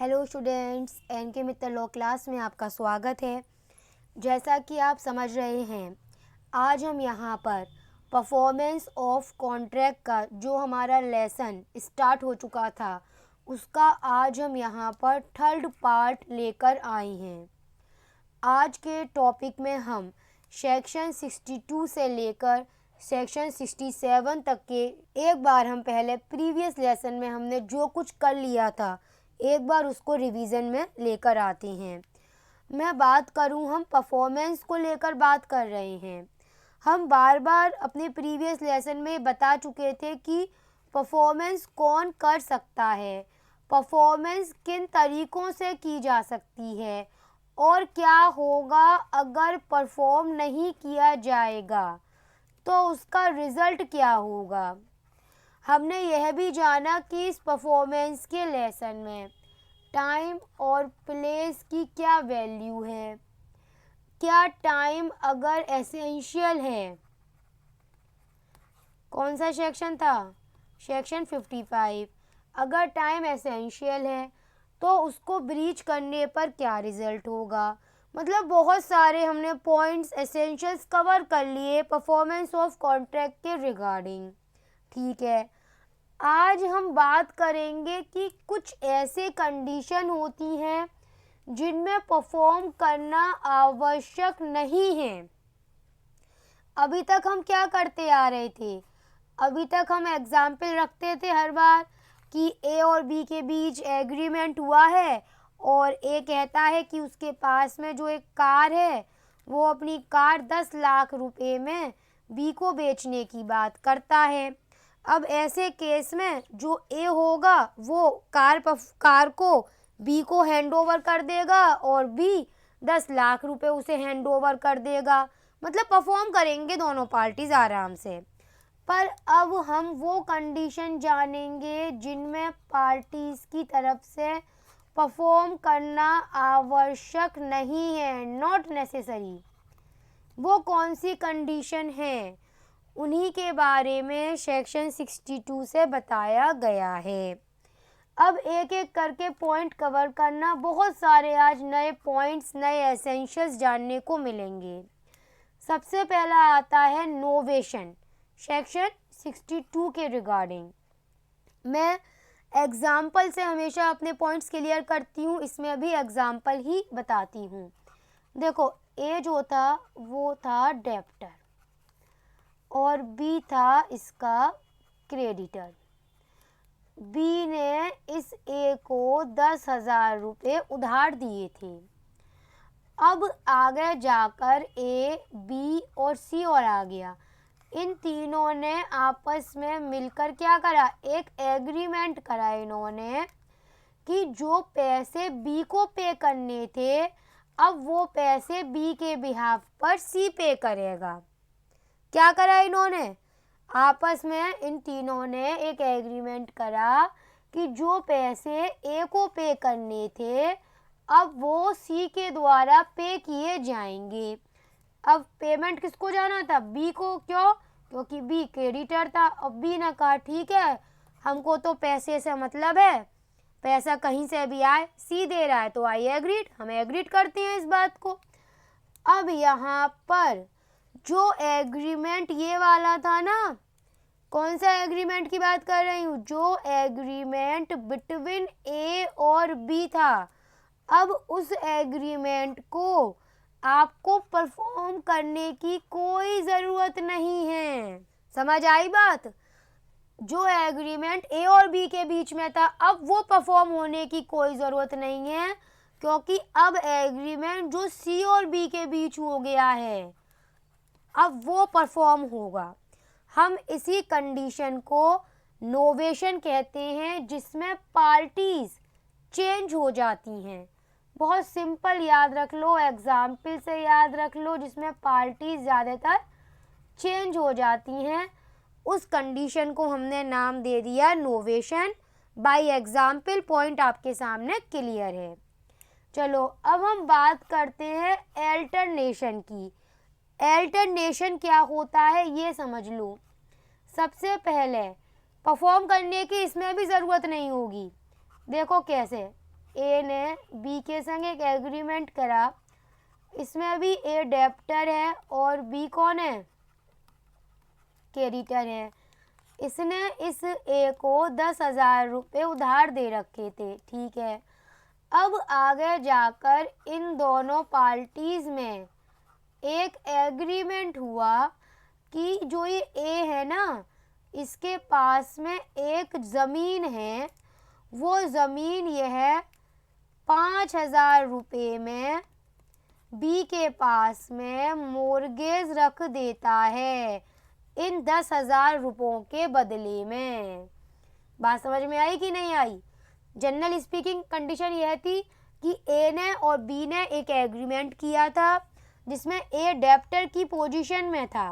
Hello students, N के मित्तर law class में आपका स्वागत है। जैसा कि आप समझ रहे हैं, आज हम यहाँ पर परफॉर्मेंस ऑफ कॉन्ट्रैक्ट का जो हमारा लेसन स्टार्ट हो चुका था उसका आज हम यहाँ पर थर्ड पार्ट लेकर आए हैं। आज के टॉपिक में हम सेक्शन 62 से लेकर सेक्शन 67 तक के एक बार हम पहले प्रीवियस लेसन में हमने जो कुछ कर लिया था एक बार उसको रिवीजन में लेकर आते हैं। मैं बात करूं, हम परफॉर्मेंस को लेकर बात कर रहे हैं। हम बार बार अपने प्रीवियस लेसन में बता चुके थे कि परफॉर्मेंस कौन कर सकता है, परफॉर्मेंस किन तरीक़ों से की जा सकती है और क्या होगा अगर परफॉर्म नहीं किया जाएगा तो उसका रिज़ल्ट क्या होगा। हमने यह भी जाना कि इस परफॉर्मेंस के लेसन में टाइम और प्लेस की क्या वैल्यू है, क्या टाइम अगर एसेंशियल है। कौन सा सेक्शन था? सेक्शन 55। अगर टाइम एसेंशियल है तो उसको ब्रीच करने पर क्या रिज़ल्ट होगा। मतलब बहुत सारे हमने पॉइंट्स एसेंशियल्स कवर कर लिए परफॉर्मेंस ऑफ कॉन्ट्रैक्ट के रिगार्डिंग। ठीक है, आज हम बात करेंगे कि कुछ ऐसे कंडीशन होती हैं जिनमें परफॉर्म करना आवश्यक नहीं है। अभी तक हम क्या करते आ रहे थे? अभी तक हम एग्जाम्पल रखते थे हर बार कि ए और बी के बीच एग्रीमेंट हुआ है और ए कहता है कि उसके पास में जो एक कार है वो अपनी कार 10 लाख रुपए में बी को बेचने की बात करता है। अब ऐसे केस में जो ए होगा वो कार को बी को हैंड ओवर कर देगा और बी 10 लाख रुपए उसे हैंड ओवर कर देगा। मतलब परफॉर्म करेंगे दोनों पार्टीज आराम से। पर अब हम वो कंडीशन जानेंगे जिनमें पार्टीज की तरफ से परफॉर्म करना आवश्यक नहीं है, नॉट नेसेसरी। वो कौन सी कंडीशन है, उन्हीं के बारे में सेक्शन 62 से बताया गया है। अब एक एक करके पॉइंट कवर करना, बहुत सारे आज नए पॉइंट्स, नए एसेंशियल्स जानने को मिलेंगे। सबसे पहला आता है नोवेशन, सेक्शन 62 के रिगार्डिंग। मैं एग्जाम्पल से हमेशा अपने पॉइंट्स क्लियर करती हूँ, इसमें अभी एग्जाम्पल ही बताती हूँ। देखो, ए जो था वो था डेप्टर और बी था इसका क्रेडिटर। बी ने इस ए को 10,000 रुपये उधार दिए थे। अब आगे जाकर ए, बी और सी और आ गया। इन तीनों ने आपस में मिलकर क्या करा, एक एग्रीमेंट करा इन्होंने कि जो पैसे बी को पे करने थे अब वो पैसे बी के बिहाफ पर सी पे करेगा। क्या करा इन्होंने? आपस में इन तीनों ने एक एग्रीमेंट करा कि जो पैसे ए को पे करने थे अब वो सी के द्वारा पे किए जाएंगे। अब पेमेंट किसको जाना था? बी को। क्यों? क्योंकि बी क्रेडिटर था। अब बी ने कहा ठीक है, हमको तो पैसे से मतलब है, पैसा कहीं से भी आए, सी दे रहा है तो आई एग्रीड, हम एग्रीड करते हैं इस बात को। अब यहाँ पर जो एग्रीमेंट ये वाला था ना, कौन सा एग्रीमेंट की बात कर रही हूँ? जो एग्रीमेंट बिटवीन ए और बी था, अब उस एग्रीमेंट को आपको परफॉर्म करने की कोई ज़रूरत नहीं है। समझ आई बात? जो एग्रीमेंट ए और बी के बीच में था अब वो परफॉर्म होने की कोई ज़रूरत नहीं है, क्योंकि अब एग्रीमेंट जो सी और बी के बीच हो गया है अब वो परफॉर्म होगा। हम इसी कंडीशन को नोवेशन कहते हैं, जिसमें पार्टीज चेंज हो जाती हैं। बहुत सिंपल याद रख लो, एग्जाम्पल से याद रख लो, जिसमें पार्टीज ज़्यादातर चेंज हो जाती हैं। उस कंडीशन को हमने नाम दे दिया नोवेशन। बाय एग्जाम्पल पॉइंट आपके सामने क्लियर है। चलो अब हम बात करते हैं अल्टरनेशन की। अल्टरनेशन क्या होता है ये समझ लो। सबसे पहले परफॉर्म करने की इसमें भी ज़रूरत नहीं होगी। देखो कैसे, ए ने बी के संग एक एग्रीमेंट करा, इसमें अभी ए डेप्टर है और बी कौन है, क्रेडिटर है। इसने इस ए को 10,000 रुपये उधार दे रखे थे, ठीक है। अब आगे जाकर इन दोनों पार्टीज में एक एग्रीमेंट हुआ कि जो ये ए है ना, इसके पास में एक ज़मीन है, वो ज़मीन यह 5,000 रुपये में बी के पास में मोर्गेज रख देता है इन 10,000 रुपयों के बदले में। बात समझ में आई कि नहीं आई? जनरल स्पीकिंग कंडीशन यह थी कि ए ने और बी ने एक एग्रीमेंट किया था जिसमें ए डेप्टर की पोजीशन में था।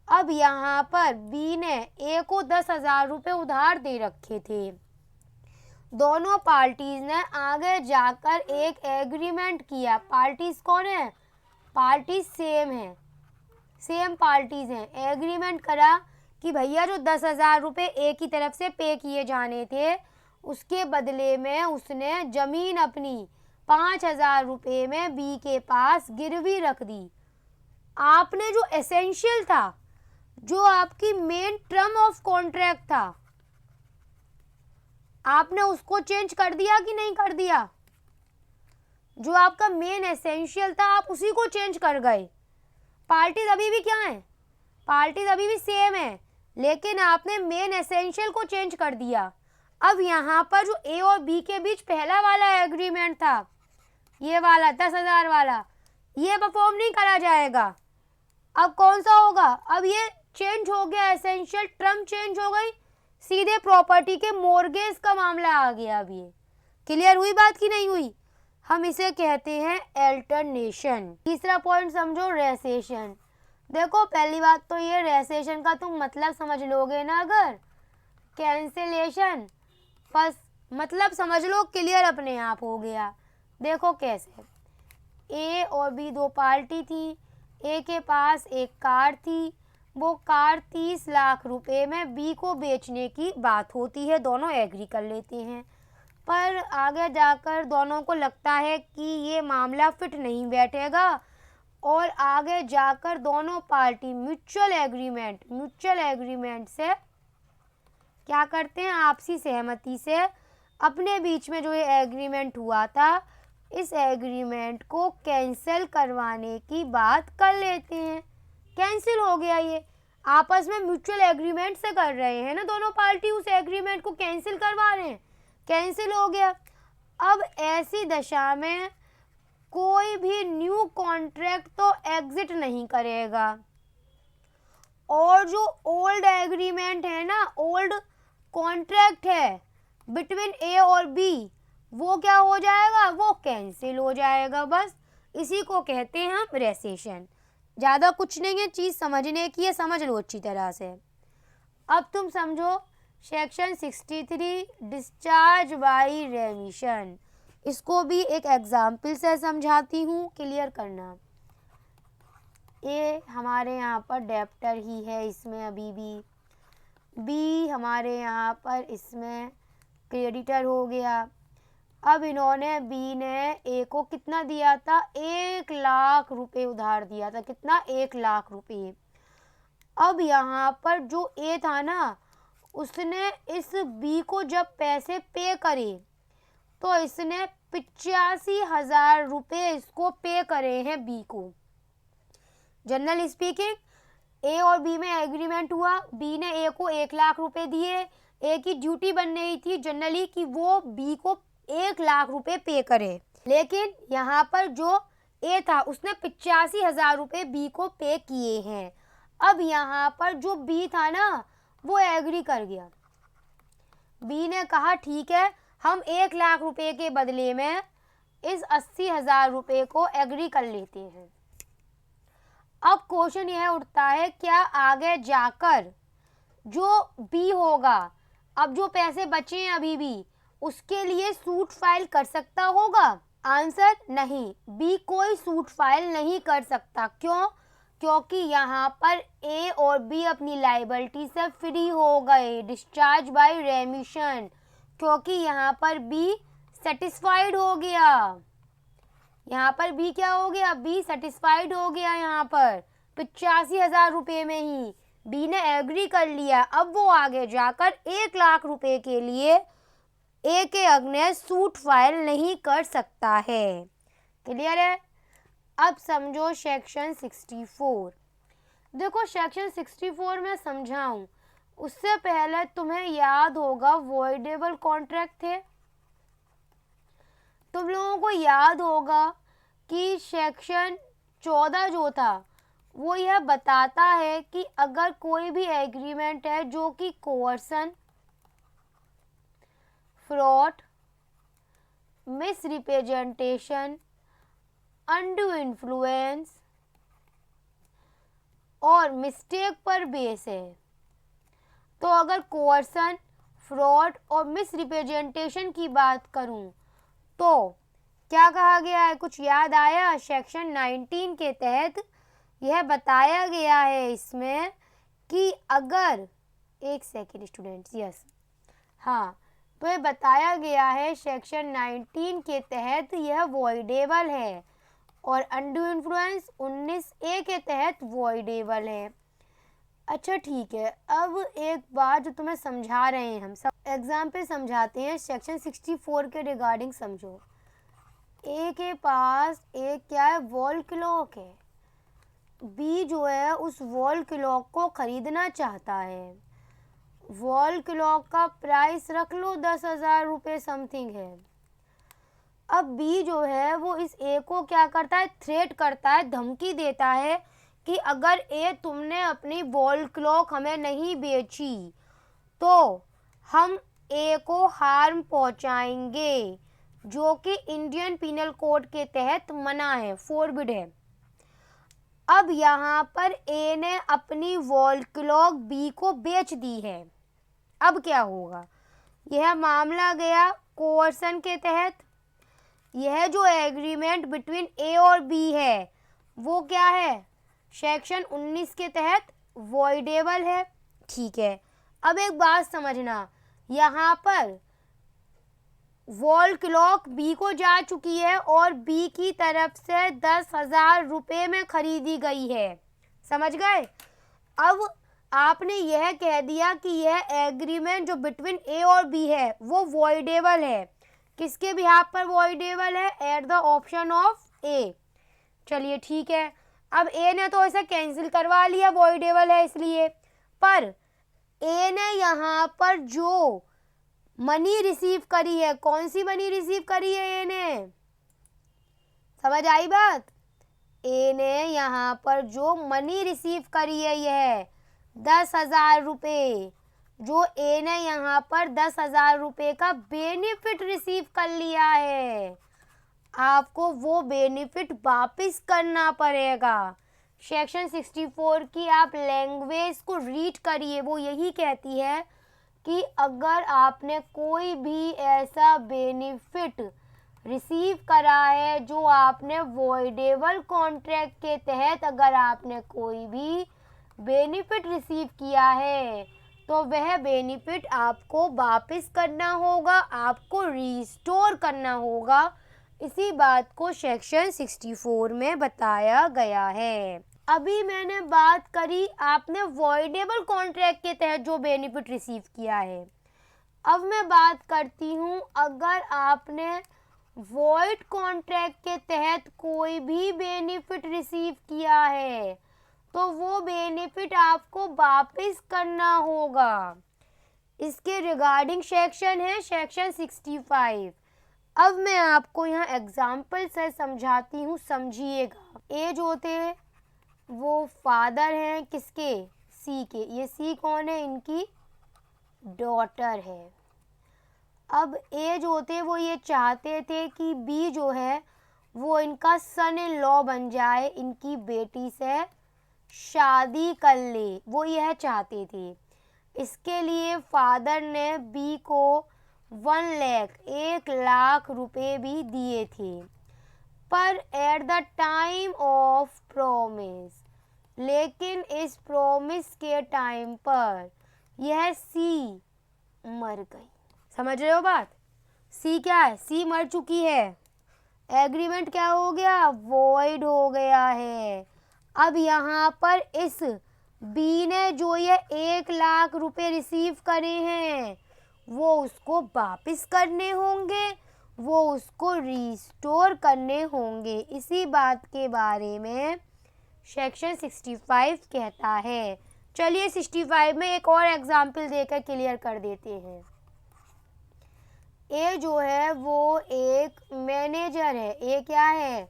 अब यहाँ पर बी ने ए को 10,000 रुपये उधार दे रखे थे। दोनों पार्टीज ने आगे जाकर एक एग्रीमेंट किया। पार्टीज कौन है? पार्टीज सेम है, सेम पार्टीज हैं। एग्रीमेंट करा कि भैया जो 10,000 रुपये ए की तरफ से पे किए जाने थे, उसके बदले में उसने ज़मीन अपनी 5,000 रुपये में बी के पास गिरवी रख दी। आपने जो एसेंशियल था, जो आपकी मेन टर्म ऑफ कॉन्ट्रैक्ट था, आपने उसको चेंज कर दिया कि नहीं कर दिया? जो आपका मेन एसेंशियल था, आप उसी को चेंज कर गए। पार्टीज अभी भी क्या है? पार्टीज अभी भी सेम है, लेकिन आपने मेन एसेंशियल को चेंज कर दिया। अब यहाँ पर जो ए और बी के बीच पहला वाला एग्रीमेंट था, ये वाला 10,000 वाला, ये परफॉर्म नहीं करा जाएगा। अब कौन सा होगा? अब ये चेंज हो गया, एसेंशियल टर्म चेंज हो गई, सीधे प्रॉपर्टी के मोर्गेज का मामला आ गया। अब ये क्लियर हुई बात की नहीं हुई? हम इसे कहते हैं अल्टरनेशन। तीसरा पॉइंट समझो, रेसेशन। देखो पहली बात तो ये, रेसेशन का तुम मतलब समझ लोगे ना, अगर कैंसिलेशन बस मतलब समझ लो, क्लियर अपने आप हो गया। देखो कैसे, ए और बी दो पार्टी थी। ए के पास एक कार थी, वो कार 30 लाख रुपए में बी को बेचने की बात होती है, दोनों एग्री कर लेते हैं। पर आगे जाकर दोनों को लगता है कि ये मामला फिट नहीं बैठेगा और आगे जाकर दोनों पार्टी म्यूचुअल एग्रीमेंट से क्या करते हैं, आपसी सहमति से अपने बीच में जो ये एग्रीमेंट हुआ था, इस एग्रीमेंट को कैंसिल करवाने की बात कर लेते हैं। कैंसिल हो गया, ये आपस में म्यूचुअल एग्रीमेंट से कर रहे हैं ना, दोनों पार्टी उस एग्रीमेंट को कैंसिल करवा रहे हैं, कैंसिल हो गया। अब ऐसी दशा में कोई भी न्यू कॉन्ट्रैक्ट तो एग्जिट नहीं करेगा, और जो ओल्ड एग्रीमेंट है ना, ओल्ड कॉन्ट्रैक्ट है बिटवीन ए और बी, वो क्या हो जाएगा, वो कैंसिल हो जाएगा। बस इसी को कहते हैं हम रेसेशन। ज़्यादा कुछ नहीं है, चीज़ समझने की है, समझ लो अच्छी तरह से। अब तुम समझो सेक्शन 63 डिस्चार्ज बाय रेमिशन। इसको भी एक एग्जाम्पल से समझाती हूँ, क्लियर करना। ए हमारे यहाँ पर डेप्टर ही है, इसमें अभी भी बी हमारे यहाँ पर इसमें क्रेडिटर हो गया। अब इन्होंने बी ने ए को कितना दिया था, 1 लाख रुपए उधार दिया था। कितना? 1 लाख रुपए। अब यहाँ पर जो ए था ना, उसने इस बी को जब पैसे पे करे तो इसने 85,000 रुपये इसको पे करे हैं बी को। जनरल स्पीकिंग, ए और बी में एग्रीमेंट हुआ, बी ने ए को 1 लाख रुपए दिए। ए की ड्यूटी बन रही थी जनरली कि वो बी को 1 लाख रुपए पे करे, लेकिन यहाँ पर जो ए था उसने 85,000 रुपये बी को पे किए हैं। अब यहाँ पर जो बी था ना, वो एग्री कर गया। बी ने कहा ठीक है, हम 1 लाख रुपए के बदले में इस 80,000 रुपये को एग्री कर लेते हैं। अब क्वेश्चन यह उठता है, क्या आगे जाकर जो बी होगा, अब जो पैसे बचे हैं अभी भी, उसके लिए सूट फाइल कर सकता होगा? आंसर नहीं, बी कोई सूट फाइल नहीं कर सकता। क्यों? क्योंकि यहाँ पर ए और बी अपनी लाइबिलिटी से फ्री हो गए, डिस्चार्ज बाय रेमिशन, क्योंकि यहाँ पर बी सेटिस्फाइड हो गया। यहाँ पर बी क्या हो गया, बी सेटिस्फाइड हो गया। यहाँ पर 85,000 रुपये में ही बी ने एग्री कर लिया। अब वो आगे जाकर 1 लाख रुपए के लिए ए के अगेंस्ट सूट फाइल नहीं कर सकता है। क्लियर है? अब समझो सेक्शन 64। देखो सेक्शन 64 में समझाऊं उससे पहले तुम्हें याद होगा वॉइडेबल कॉन्ट्रैक्ट थे। तुम लोगों को याद होगा कि सेक्शन 14 जो था वो यह बताता है कि अगर कोई भी एग्रीमेंट है जो कि कोअर्सन, फ्रॉड, मिसरिप्रेजेंटेशन, अनड्यू इन्फ्लुएंस और मिस्टेक पर बेस है, तो अगर कोअर्सन, फ्रॉड और मिसरिप्रेजेंटेशन की बात करूं तो क्या कहा गया है, कुछ याद आया? सेक्शन 19 के तहत यह बताया गया है इसमें कि अगर, एक सेकेंड स्टूडेंट्स, यस, हाँ, तो ये बताया गया है सेक्शन 19 के तहत यह वॉइडेबल है और अनड्यू इन्फ्लुएंस 19A के तहत वॉइडेबल है। अच्छा ठीक है, अब एक बात जो तुम्हें समझा रहे हैं हम सब एग्जाम पे समझाते हैं, सेक्शन 64 के रिगार्डिंग समझो। ए के पास एक क्या है, वॉल क्लॉक है। बी जो है उस वॉल क्लॉक को खरीदना चाहता है। वॉल क्लॉक का प्राइस रख लो 10,000 रुपये समथिंग है। अब बी जो है वो इस ए को क्या करता है, थ्रेट करता है, धमकी देता है कि अगर ए तुमने अपनी वॉल क्लॉक हमें नहीं बेची तो हम ए को हार्म पहुंचाएंगे, जो कि इंडियन पीनल कोड के तहत मना है, फोरबिड है। अब यहाँ पर ए ने अपनी वॉल क्लॉक बी को बेच दी है। अब क्या होगा, यह मामला गया कोअर्सन के तहत। यह जो एग्रीमेंट बिटवीन ए और बी है वो क्या है, सेक्शन 19 के तहत वॉइडेबल है। ठीक है, अब एक बात समझना, यहाँ पर वॉल क्लॉक बी को जा चुकी है और बी की तरफ से 10,000 रुपये में खरीदी गई है। समझ गए? अब आपने यह कह दिया कि यह एग्रीमेंट जो बिटवीन ए और बी है वो वॉइडेबल है। किसके बिहाफ पर वॉइडेबल है? एट द ऑप्शन ऑफ ए। चलिए ठीक है, अब ए ने तो ऐसा कैंसिल करवा लिया, वॉइडेबल है इसलिए, पर ए ने यहाँ पर जो मनी रिसीव करी है, कौन सी मनी रिसीव करी है ए ने? समझ आई बात? ए ने यहाँ पर जो मनी रिसीव करी है यह 10,000 रुपये, जो ए ने यहाँ पर 10,000 रुपये का बेनिफिट रिसीव कर लिया है, आपको वो बेनिफिट वापस करना पड़ेगा। सेक्शन 64 की आप लैंग्वेज को रीड करिए, वो यही कहती है कि अगर आपने कोई भी ऐसा बेनिफिट रिसीव करा है जो आपने वॉइडेबल कॉन्ट्रैक्ट के तहत अगर आपने कोई भी बेनिफिट रिसीव किया है तो वह बेनिफिट आपको वापस करना होगा, आपको रिस्टोर करना होगा। इसी बात को सेक्शन 64 में बताया गया है। अभी मैंने बात करी आपने वॉइडेबल कॉन्ट्रैक्ट के तहत जो बेनिफिट रिसीव किया है। अब मैं बात करती हूँ अगर आपने वॉइड कॉन्ट्रैक्ट के तहत कोई भी बेनिफिट रिसीव किया है तो वो बेनिफिट आपको वापस करना होगा। इसके रिगार्डिंग सेक्शन है सेक्शन 65। अब मैं आपको यहाँ एग्जाम्पल से समझाती हूँ, समझिएगा। ए जो होते वो फादर हैं किसके, सी के। ये सी कौन है, इनकी डॉटर है। अब ए जो होते वो ये चाहते थे कि बी जो है वो इनका सन इन लॉ बन जाए, इनकी बेटी से शादी कर ले, वो यह चाहते थे। इसके लिए फादर ने बी को 1 लाख रुपए भी दिए थे, पर at the time of promise, लेकिन इस प्रॉमिस के टाइम पर यह सी मर गई। समझ रहे हो बात? सी क्या है, सी मर चुकी है, एग्रीमेंट क्या हो गया, वॉइड हो गया है। अब यहाँ पर इस बी ने जो ये 1,00,000 रुपए रिसीव करे हैं वो उसको वापस करने होंगे, वो उसको रिस्टोर करने होंगे। इसी बात के बारे में सेक्शन 65 कहता है। चलिए 65 में एक और एग्जाम्पल देकर क्लियर कर देते हैं। ए जो है वो एक मैनेजर है, ए क्या है,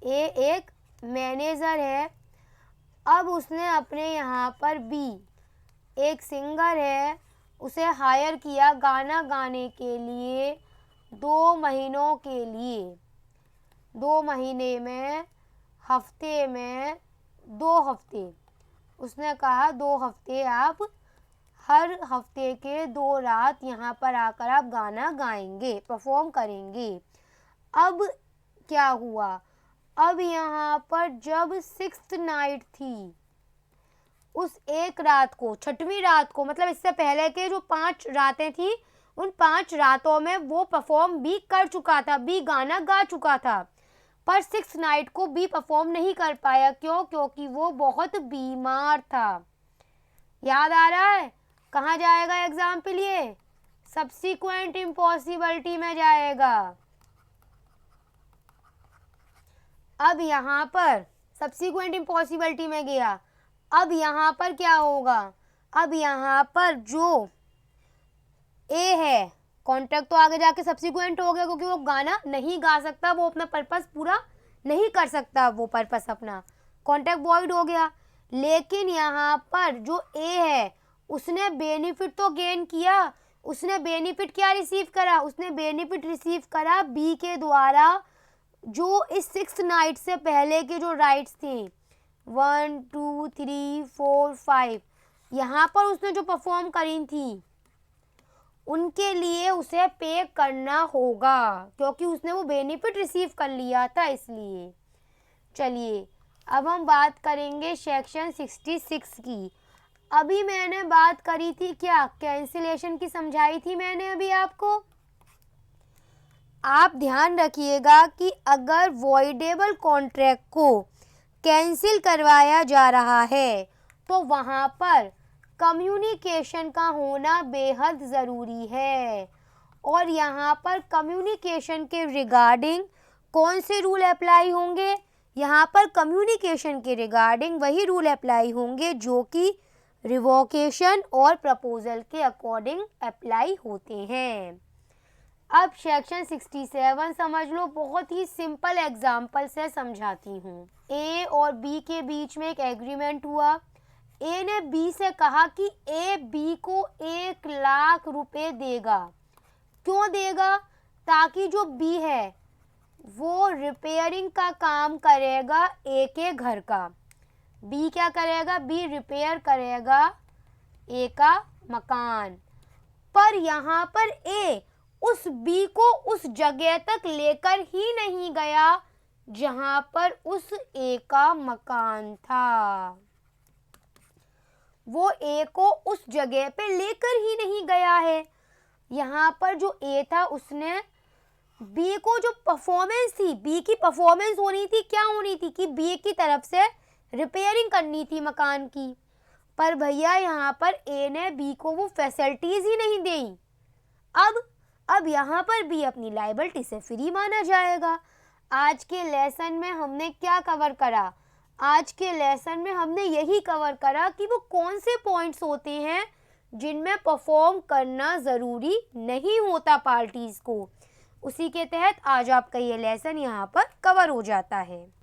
ए एक मैनेजर है। अब उसने अपने यहाँ पर बी एक सिंगर है, उसे हायर किया गाना गाने के लिए 2 महीनों के लिए। 2 महीने में हफ्ते में 2 हफ्ते, उसने कहा 2 हफ्ते आप हर हफ्ते के 2 रात यहाँ पर आकर आप गाना गाएंगे, परफॉर्म करेंगे। अब क्या हुआ, अब यहाँ पर जब 6th नाइट थी, उस एक रात को, 6वीं रात को, मतलब इससे पहले के जो 5 रातें थी उन 5 रातों में वो परफॉर्म भी कर चुका था, भी गाना गा चुका था। पर 6th नाइट को भी परफॉर्म नहीं कर पाया। क्यों? क्योंकि वो बहुत बीमार था। याद आ रहा है? कहाँ जाएगा एग्जाम्पल ये? सब्सिक्वेंट इम्पॉसिबिलिटी में जाएगा। अब यहाँ पर सब्सिक्वेंट इम्पॉसिबिलिटी में गया। अब यहाँ पर क्या होगा, अब यहाँ पर जो ए है, कॉन्ट्रैक्ट तो आगे जाके सब्सिक्वेंट हो गया क्योंकि वो गाना नहीं गा सकता, वो अपना पर्पस पूरा नहीं कर सकता, वो पर्पस अपना, कॉन्ट्रैक्ट वॉइड हो गया। लेकिन यहाँ पर जो ए है उसने बेनिफिट तो गेन किया, उसने बेनिफिट क्या रिसीव करा, उसने बेनिफिट रिसीव करा बी के द्वारा जो इस 6th नाइट से पहले के जो राइट्स थे 1 2 3 4 5 यहाँ पर उसने जो परफॉर्म करी थी उनके लिए उसे पे करना होगा क्योंकि उसने वो बेनिफिट रिसीव कर लिया था, इसलिए। चलिए अब हम बात करेंगे सेक्शन 66 की। अभी मैंने बात करी थी क्या, कैंसिलेशन की समझाई थी मैंने अभी आपको। आप ध्यान रखिएगा कि अगर वॉइडेबल कॉन्ट्रैक्ट को कैंसिल करवाया जा रहा है तो वहाँ पर कम्युनिकेशन का होना बेहद ज़रूरी है। और यहाँ पर कम्युनिकेशन के रिगार्डिंग कौन से रूल अप्लाई होंगे, यहाँ पर कम्युनिकेशन के रिगार्डिंग वही रूल अप्लाई होंगे जो कि रिवोकेशन और प्रपोजल के अकॉर्डिंग अप्लाई होते हैं। अब सेक्शन 67 समझ लो, बहुत ही सिंपल एग्जाम्पल से समझाती हूँ। ए और बी के बीच में एक एग्रीमेंट हुआ। ए ने बी से कहा कि ए बी को 1,00,000 रुपए देगा। क्यों देगा? ताकि जो बी है वो रिपेयरिंग का काम करेगा ए के घर का। बी क्या करेगा? बी रिपेयर करेगा ए का मकान। पर यहाँ पर ए उस बी को उस जगह तक लेकर ही नहीं गया जहाँ पर उस ए का मकान था। वो ए को उस जगह पे लेकर ही नहीं गया है। यहाँ पर जो ए था उसने बी को जो परफॉर्मेंस थी, बी की परफॉर्मेंस होनी थी, क्या होनी थी कि बी की तरफ से रिपेयरिंग करनी थी मकान की। पर भैया यहाँ पर ए ने बी को वो फैसिलिटीज ही नहीं दी। अब यहाँ पर बी अपनी लायबिलिटी से फ्री माना जाएगा। आज के लेसन में हमने क्या कवर करा? आज के लेसन में हमने यही कवर करा कि वो कौन से पॉइंट्स होते हैं जिनमें परफॉर्म करना ज़रूरी नहीं होता पार्टीज़ को। उसी के तहत आज आपका ये लेसन यहाँ पर कवर हो जाता है।